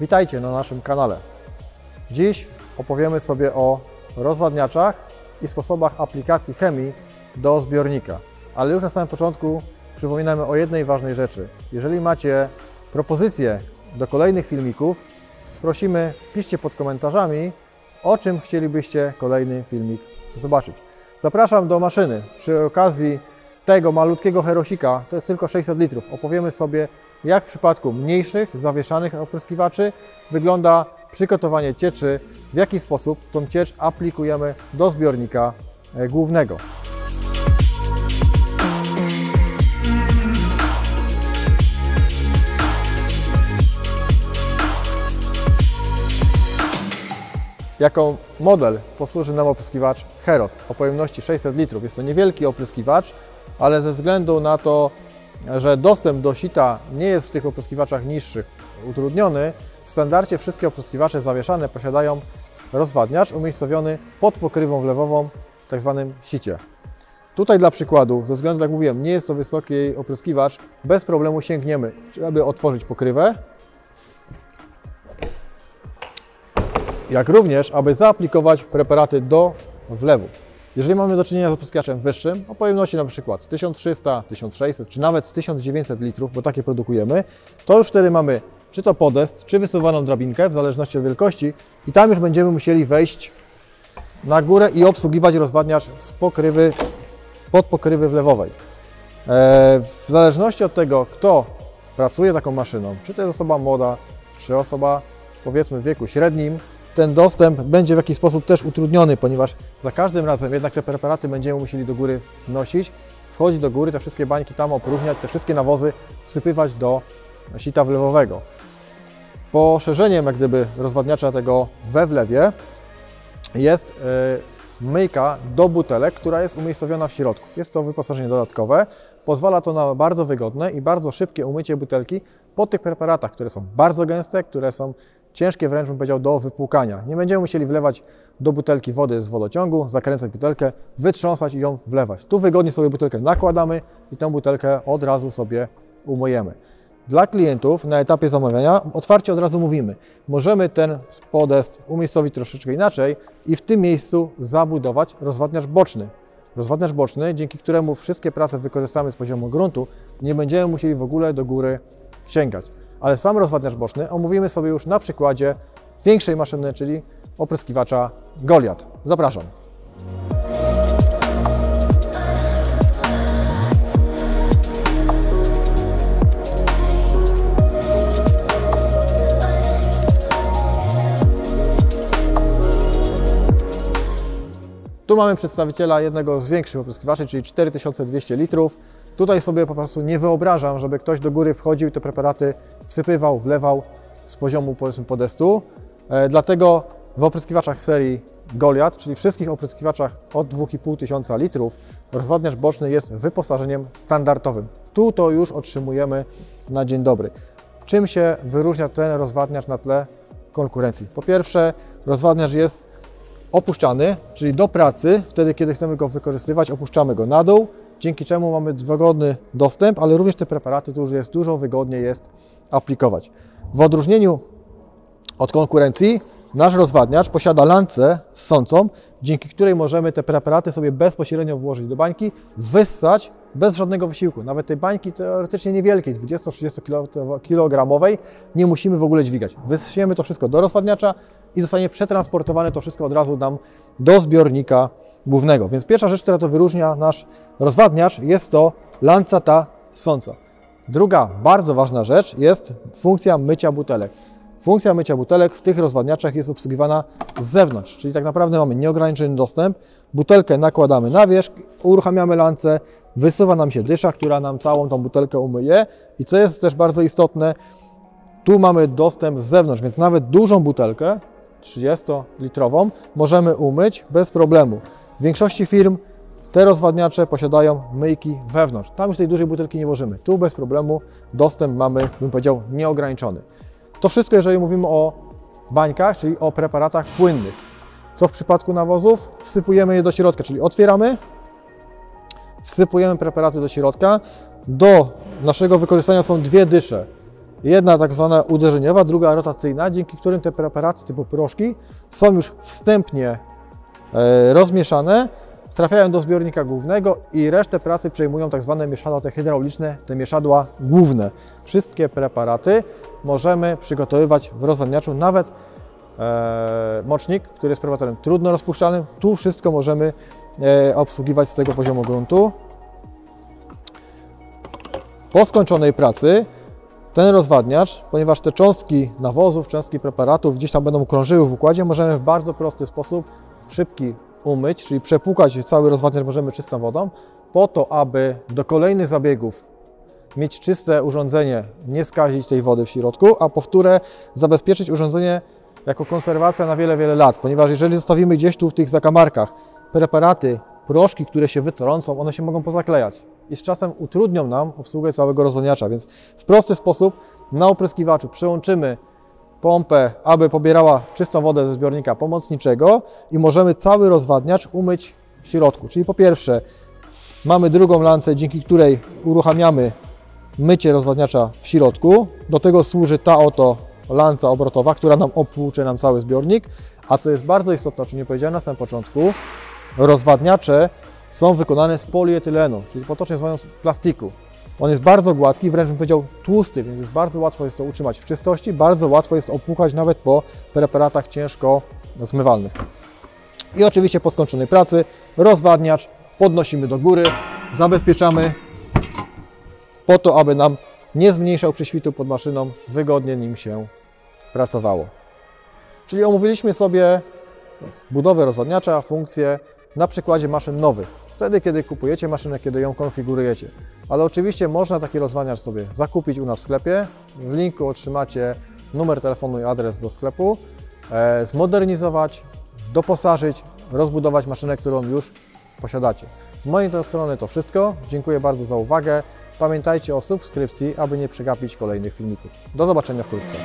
Witajcie na naszym kanale. Dziś opowiemy sobie o rozwadniaczach i sposobach aplikacji chemii do zbiornika. Ale już na samym początku przypominamy o jednej ważnej rzeczy. Jeżeli macie propozycje do kolejnych filmików, prosimy, piszcie pod komentarzami, o czym chcielibyście kolejny filmik zobaczyć. Zapraszam do maszyny. Przy okazji tego malutkiego herosika, to jest tylko 600 litrów, opowiemy sobie, jak w przypadku mniejszych, zawieszanych opryskiwaczy wygląda przygotowanie cieczy, w jaki sposób tą ciecz aplikujemy do zbiornika głównego. Jako model posłuży nam opryskiwacz Heros o pojemności 600 litrów. Jest to niewielki opryskiwacz, ale ze względu na to, że dostęp do sita nie jest w tych opryskiwaczach niższych utrudniony, w standardzie wszystkie opryskiwacze zawieszane posiadają rozwadniacz umiejscowiony pod pokrywą wlewową, tak zwanym sicie. Tutaj dla przykładu, ze względu, jak mówiłem, nie jest to wysoki opryskiwacz, bez problemu sięgniemy, aby otworzyć pokrywę, jak również, aby zaaplikować preparaty do wlewu. Jeżeli mamy do czynienia z opryskiwaczem wyższym, o pojemności na przykład 1300, 1600 czy nawet 1900 litrów, bo takie produkujemy, to już wtedy mamy czy to podest, czy wysuwaną drabinkę, w zależności od wielkości, i tam już będziemy musieli wejść na górę i obsługiwać rozwadniacz z pokrywy, pod pokrywy wlewowej. W zależności od tego, kto pracuje taką maszyną, czy to jest osoba młoda, czy osoba powiedzmy w wieku średnim, ten dostęp będzie w jakiś sposób też utrudniony, ponieważ za każdym razem jednak te preparaty będziemy musieli do góry wnosić, wchodzić do góry, te wszystkie bańki tam opróżniać, te wszystkie nawozy wsypywać do sita wlewowego. Poszerzeniem jak gdyby rozwadniacza tego we wlewie jest myjka do butelek, która jest umiejscowiona w środku. Jest to wyposażenie dodatkowe. Pozwala to na bardzo wygodne i bardzo szybkie umycie butelki po tych preparatach, które są bardzo gęste, które są ciężkie wręcz, bym powiedział, do wypłukania. Nie będziemy musieli wlewać do butelki wody z wodociągu, zakręcać butelkę, wytrząsać i ją wlewać. Tu wygodnie sobie butelkę nakładamy i tę butelkę od razu sobie umyjemy. Dla klientów na etapie zamawiania otwarcie od razu mówimy, możemy ten podest umiejscowić troszeczkę inaczej i w tym miejscu zabudować rozwadniacz boczny. Rozwadniacz boczny, dzięki któremu wszystkie prace wykorzystamy z poziomu gruntu, nie będziemy musieli w ogóle do góry sięgać. Ale sam rozwadniacz boczny omówimy sobie już na przykładzie większej maszyny, czyli opryskiwacza Goliath. Zapraszam. Tu mamy przedstawiciela jednego z większych opryskiwaczy, czyli 4200 litrów. Tutaj sobie po prostu nie wyobrażam, żeby ktoś do góry wchodził i te preparaty wsypywał, wlewał z poziomu, powiedzmy, podestu. Dlatego w opryskiwaczach serii Goliath, czyli wszystkich opryskiwaczach od 2500 litrów, rozwadniacz boczny jest wyposażeniem standardowym. Tu to już otrzymujemy na dzień dobry. Czym się wyróżnia ten rozwadniacz na tle konkurencji? Po pierwsze, rozwadniacz jest opuszczany, czyli do pracy, wtedy kiedy chcemy go wykorzystywać, opuszczamy go na dół, dzięki czemu mamy wygodny dostęp, ale również te preparaty tu już jest dużo wygodniej jest aplikować. W odróżnieniu od konkurencji nasz rozwadniacz posiada lancę ssącą, dzięki której możemy te preparaty sobie bezpośrednio włożyć do bańki, wyssać bez żadnego wysiłku. Nawet tej bańki teoretycznie niewielkiej, 20-30 kg, nie musimy w ogóle dźwigać. Wysyjemy to wszystko do rozwadniacza i zostanie przetransportowane to wszystko od razu nam do zbiornika głównego. Więc pierwsza rzecz, która to wyróżnia nasz rozwadniacz, jest to lanca ta ssąca. Druga bardzo ważna rzecz jest funkcja mycia butelek. Funkcja mycia butelek w tych rozwadniaczach jest obsługiwana z zewnątrz, czyli tak naprawdę mamy nieograniczony dostęp. Butelkę nakładamy na wierzch, uruchamiamy lancę, wysuwa nam się dysza, która nam całą tą butelkę umyje. I co jest też bardzo istotne, tu mamy dostęp z zewnątrz, więc nawet dużą butelkę, 30-litrową, możemy umyć bez problemu. W większości firm te rozwadniacze posiadają myjki wewnątrz. Tam już tej dużej butelki nie włożymy. Tu bez problemu dostęp mamy, bym powiedział, nieograniczony. To wszystko, jeżeli mówimy o bańkach, czyli o preparatach płynnych. Co w przypadku nawozów? Wsypujemy je do środka, czyli otwieramy, wsypujemy preparaty do środka. Do naszego wykorzystania są dwie dysze. Jedna tak zwana uderzeniowa, druga rotacyjna, dzięki którym te preparaty typu proszki są już wstępnie rozmieszane, trafiają do zbiornika głównego i resztę pracy przejmują tak zwane mieszadła te hydrauliczne, te mieszadła główne. Wszystkie preparaty możemy przygotowywać w rozwadniaczu, nawet mocznik, który jest preparatem trudno rozpuszczalnym. Tu wszystko możemy obsługiwać z tego poziomu gruntu. Po skończonej pracy ten rozwadniacz, ponieważ te cząstki nawozów, cząstki preparatów gdzieś tam będą krążyły w układzie, możemy w bardzo prosty sposób, szybki, umyć, czyli przepłukać cały rozwadniacz możemy czystą wodą, po to, aby do kolejnych zabiegów mieć czyste urządzenie, nie skazić tej wody w środku, a powtórę zabezpieczyć urządzenie jako konserwacja na wiele, wiele lat, ponieważ jeżeli zostawimy gdzieś tu w tych zakamarkach preparaty, proszki, które się wytrącą, one się mogą pozaklejać i z czasem utrudnią nam obsługę całego rozwadniacza, więc w prosty sposób na opryskiwaczu przełączymy pompę, aby pobierała czystą wodę ze zbiornika pomocniczego i możemy cały rozwadniacz umyć w środku. Czyli po pierwsze mamy drugą lancę, dzięki której uruchamiamy mycie rozwadniacza w środku. Do tego służy ta oto lanca obrotowa, która nam opłucze nam cały zbiornik. A co jest bardzo istotne, o czym nie powiedziałem na samym początku, rozwadniacze są wykonane z polietylenu, czyli potocznie mówiąc plastiku. On jest bardzo gładki, wręcz bym powiedział tłusty, więc jest bardzo łatwo jest to utrzymać w czystości, bardzo łatwo jest opłukać nawet po preparatach ciężko zmywalnych. I oczywiście po skończonej pracy rozwadniacz podnosimy do góry, zabezpieczamy po to, aby nam nie zmniejszał prześwitu pod maszyną, wygodnie nim się pracowało. Czyli omówiliśmy sobie budowę rozwadniacza, funkcje na przykładzie maszyn nowych. Wtedy, kiedy kupujecie maszynę, kiedy ją konfigurujecie. Ale oczywiście można taki rozwadniacz sobie zakupić u nas w sklepie. W linku otrzymacie numer telefonu i adres do sklepu. Zmodernizować, doposażyć, rozbudować maszynę, którą już posiadacie. Z mojej strony to wszystko. Dziękuję bardzo za uwagę. Pamiętajcie o subskrypcji, aby nie przegapić kolejnych filmików. Do zobaczenia wkrótce.